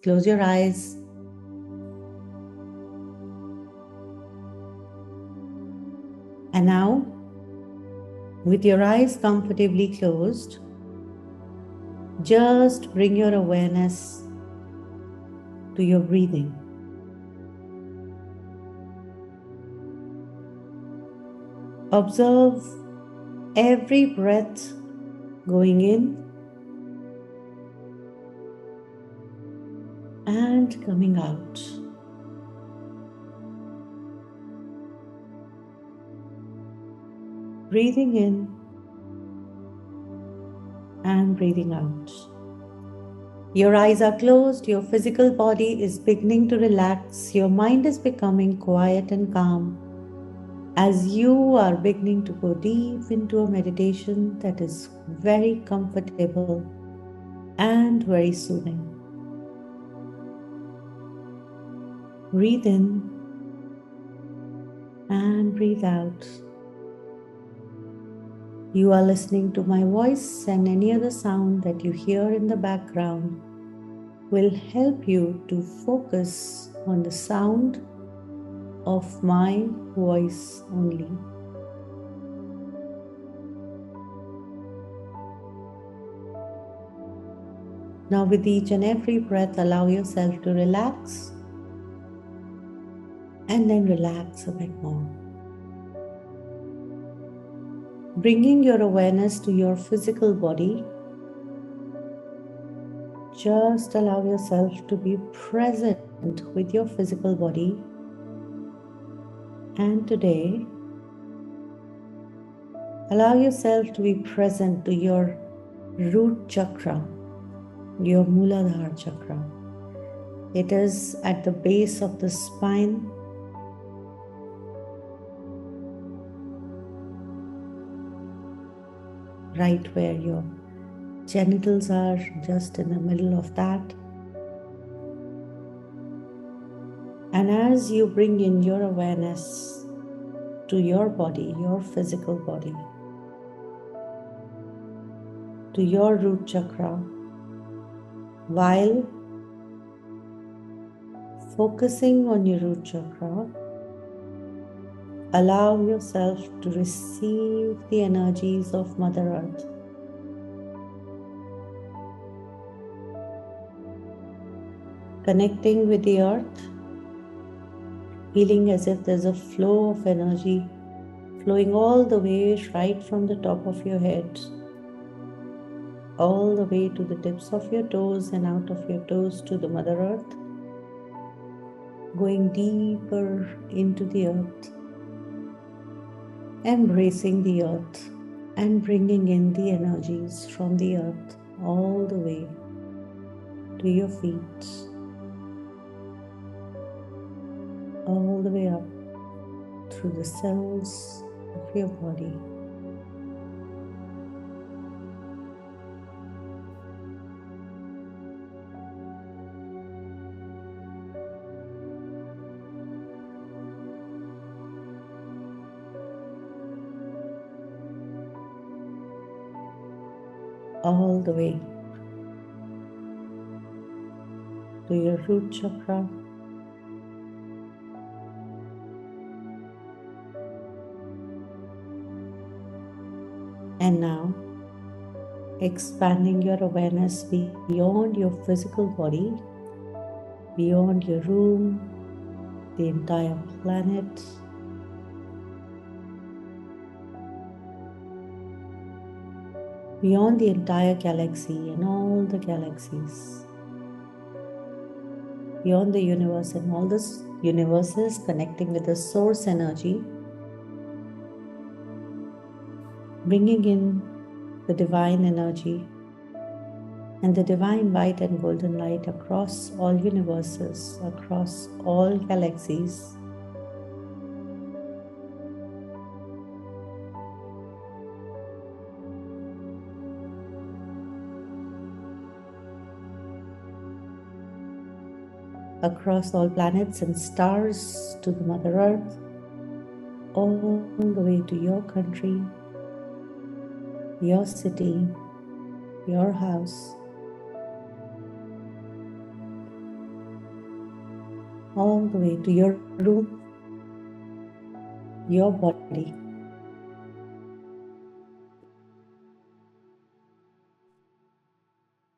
Close your eyes. And now, with your eyes comfortably closed, just bring your awareness to your breathing. Observe every breath going in and coming out. Breathing in and breathing out. Your eyes are closed, your physical body is beginning to relax, your mind is becoming quiet and calm as you are beginning to go deep into a meditation that is very comfortable and very soothing. Breathe in and breathe out. You are listening to my voice, and any other sound that you hear in the background will help you to focus on the sound of my voice only. Now, with each and every breath, allow yourself to relax and then relax a bit more. Bringing your awareness to your physical body, just allow yourself to be present with your physical body. And today, allow yourself to be present to your root chakra, your Muladhara Chakra. It is at the base of the spine, right where your genitals are, just in the middle of that. And as you bring in your awareness to your body, your physical body, to your root chakra, while focusing on your root chakra, allow yourself to receive the energies of Mother Earth. Connecting with the earth, feeling as if there's a flow of energy flowing all the way right from the top of your head, all the way to the tips of your toes and out of your toes to the Mother Earth, going deeper into the earth, embracing the earth and bringing in the energies from the earth all the way to your feet, all the way up through the cells of your body. All the way to your root chakra, and now expanding your awareness beyond your physical body, beyond your room, the entire planet, beyond the entire galaxy and all the galaxies, beyond the universe and all the universes, connecting with the source energy, bringing in the divine energy and the divine white and golden light across all universes, across all galaxies. Across all planets and stars to the Mother Earth, all the way to your country, your city, your house, all the way to your room, your body.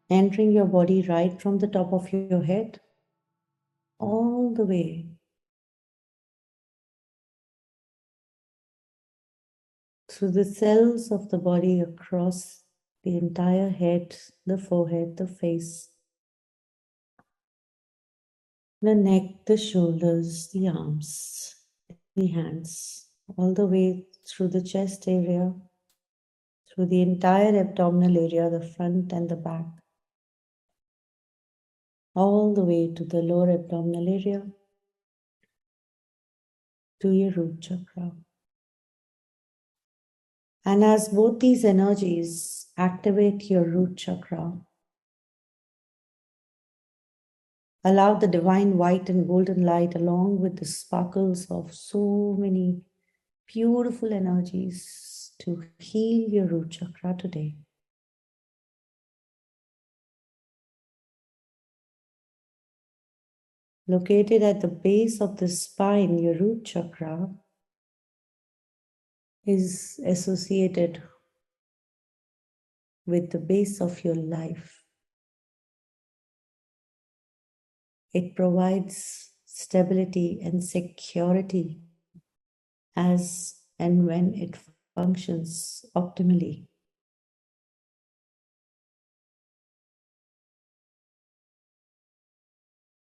Entering your body right from the top of your head, all the way through the cells of the body across the entire head, the forehead, the face, the neck, the shoulders, the arms, the hands, all the way through the chest area, through the entire abdominal area, the front and the back, all the way to the lower abdominal area, to your root chakra. And as both these energies activate your root chakra, allow the divine white and golden light along with the sparkles of so many beautiful energies to heal your root chakra today. Located at the base of the spine, your root chakra is associated with the base of your life. It provides stability and security as and when it functions optimally.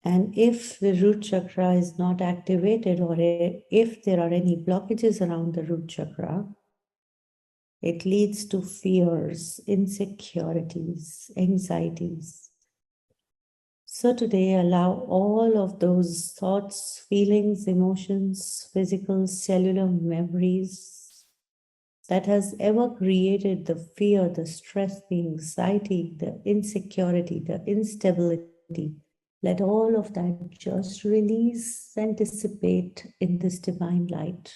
And if the root chakra is not activated, or if there are any blockages around the root chakra, it leads to fears, insecurities, anxieties. So today, allow all of those thoughts, feelings, emotions, physical, cellular memories that has ever created the fear, the stress, the anxiety, the insecurity, the instability. Let all of that just release and dissipate in this divine light.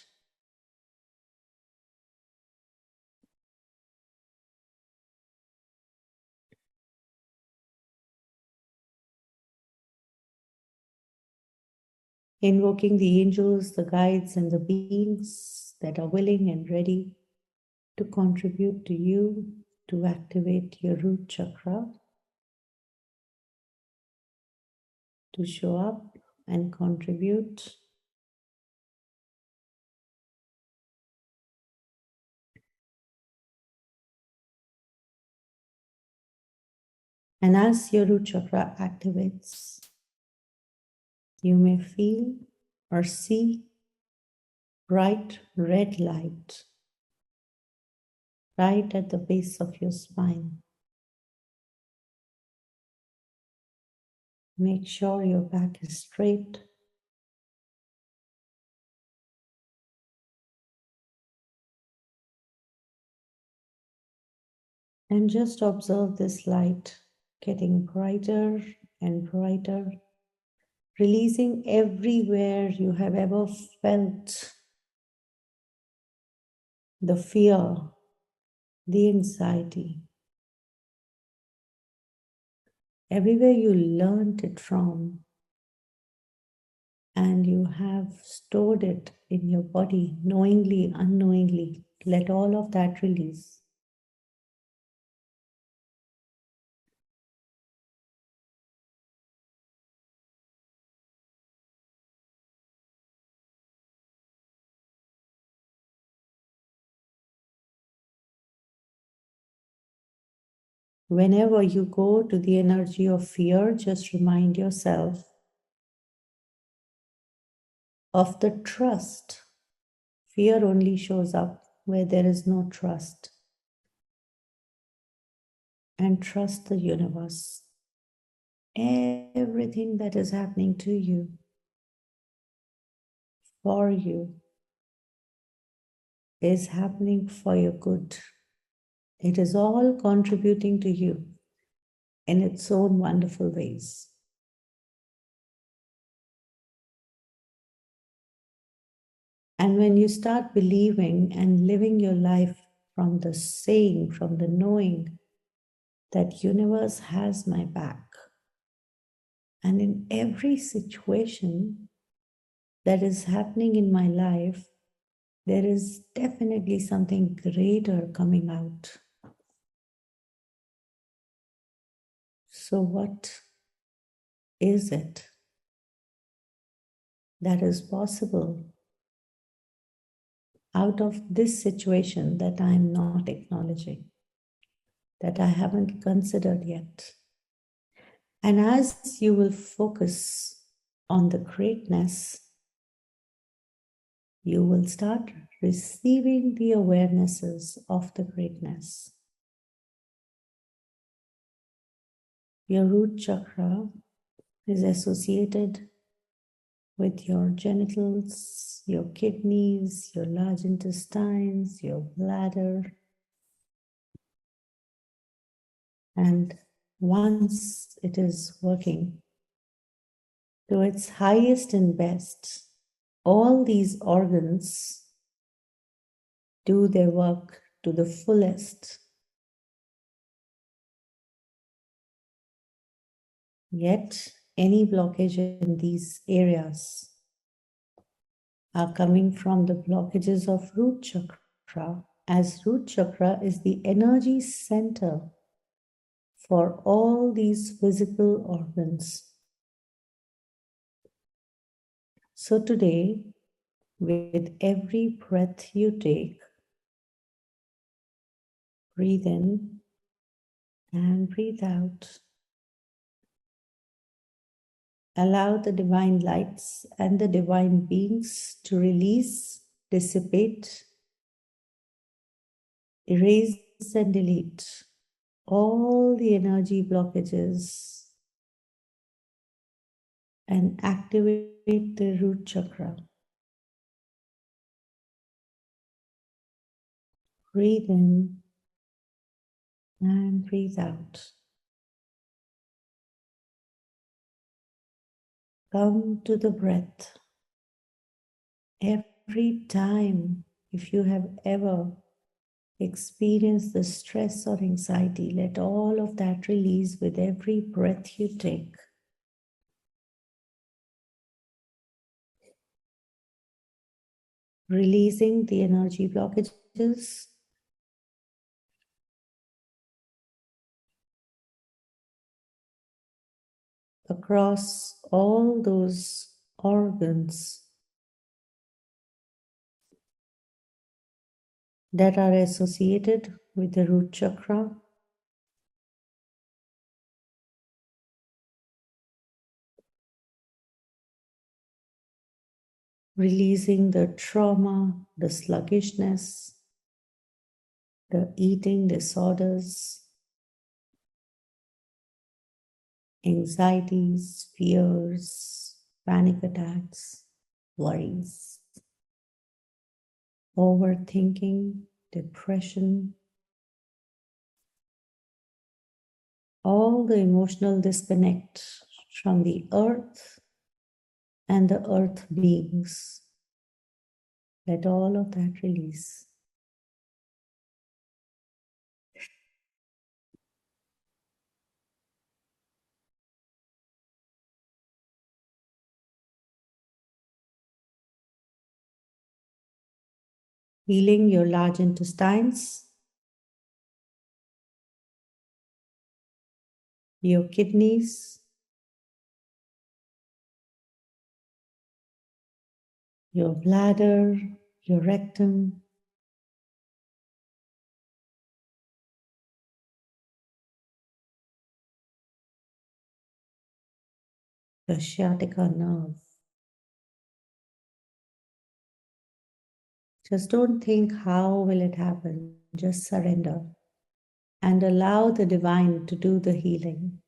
Invoking the angels, the guides, and the beings that are willing and ready to contribute to you to activate your root chakra, to show up and contribute. And as your root chakra activates, you may feel or see bright red light right at the base of your spine. Make sure your back is straight. And just observe this light getting brighter and brighter, releasing everywhere you have ever felt the fear, the anxiety, everywhere you learned it from, and you have stored it in your body knowingly, unknowingly. Let all of that release. Whenever you go to the energy of fear, just remind yourself of the trust. Fear only shows up where there is no trust. And trust the universe. Everything that is happening to you, for you, is happening for your good. It is all contributing to you in its own wonderful ways. And when you start believing and living your life from the saying, from the knowing that universe has my back, and in every situation, that is happening in my life, there is definitely something greater coming out. So, what is it that is possible out of this situation that I am not acknowledging, that I haven't considered yet? And as you will focus on the greatness, you will start receiving the awarenesses of the greatness. Your root chakra is associated with your genitals, your kidneys, your large intestines, your bladder. And once it is working to its highest and best, all these organs do their work to the fullest. Yet, any blockage in these areas are coming from the blockages of root chakra, as root chakra is the energy center for all these physical organs. So today, with every breath you take, breathe in and breathe out. Allow the divine lights and the divine beings to release, dissipate, erase and delete all the energy blockages and activate the root chakra. Breathe in and breathe out. Come to the breath. Every time, if you have ever experienced the stress or anxiety, let all of that release with every breath you take. Releasing the energy blockages, across all those organs that are associated with the root chakra. Releasing the trauma, the sluggishness, the eating disorders, anxieties, fears, panic attacks, worries, overthinking, depression, all the emotional disconnect from the earth and the earth beings. Let all of that release. Healing your large intestines, your kidneys, your bladder, your rectum, the sciatica nerve. Just don't think how will it happen. Just surrender and allow the divine to do the healing.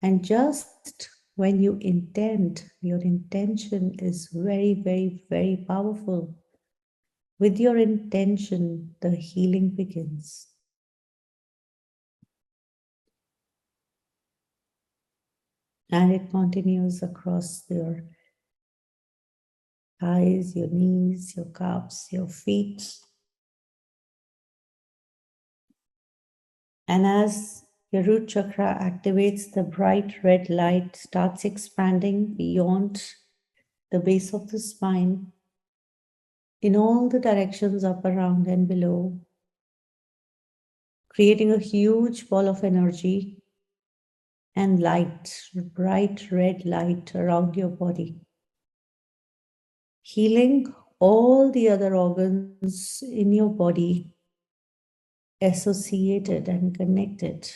And just when you intend, your intention is very, very, very powerful. With your intention, the healing begins. And it continues across your thighs, your knees, your calves, your feet. And as your root chakra activates, the bright red light starts expanding beyond the base of the spine, in all the directions up, around, and below, creating a huge ball of energy and light, bright red light around your body, healing all the other organs in your body associated and connected,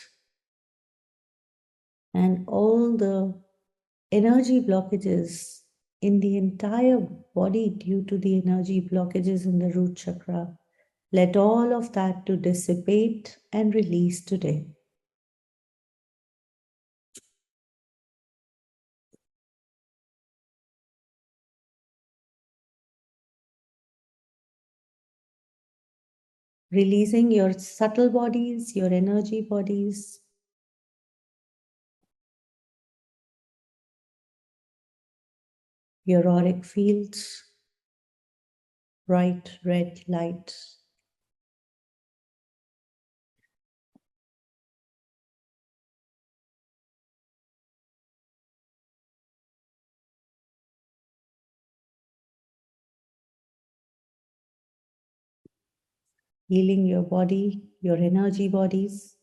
and all the energy blockages in the entire body due to the energy blockages in the root chakra. Let all of that to dissipate and release today. Releasing your subtle bodies, your energy bodies, your auric fields, bright red light. Healing your body, your energy bodies.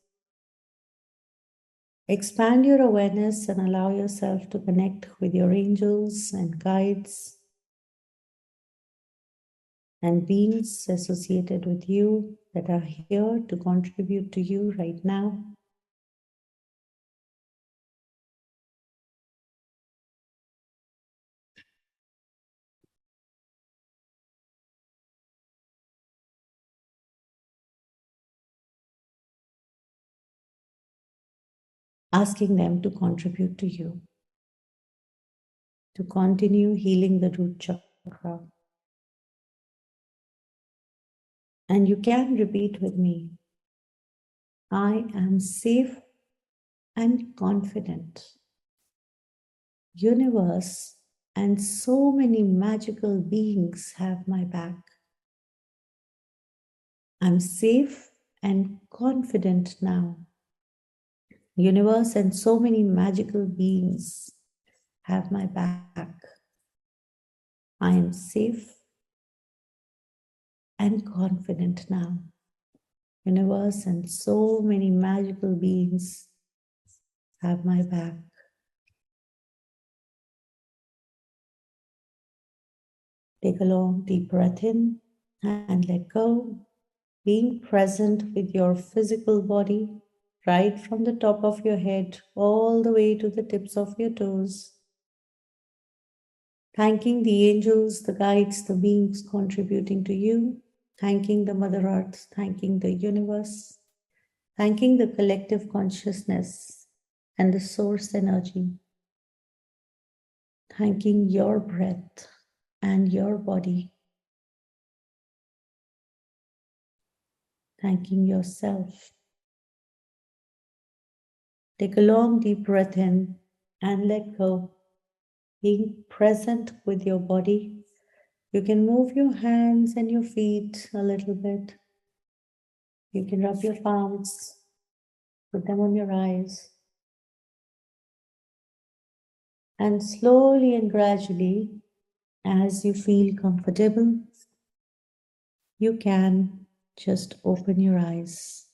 Expand your awareness and allow yourself to connect with your angels and guides and beings associated with you that are here to contribute to you right now. Asking them to contribute to you, to continue healing the root chakra. And you can repeat with me, I am safe and confident. Universe and so many magical beings have my back. I'm safe and confident now. Universe and so many magical beings have my back. I am safe and confident now. Universe and so many magical beings have my back. Take a long deep breath in and let go, being present with your physical body, right from the top of your head all the way to the tips of your toes. Thanking the angels, the guides, the beings contributing to you, thanking the Mother Earth, thanking the universe, thanking the collective consciousness and the source energy, thanking your breath and your body, thanking yourself. Take a long deep breath in and let go, being present with your body. You can move your hands and your feet a little bit. You can rub your palms, put them on your eyes. And slowly and gradually, as you feel comfortable, you can just open your eyes.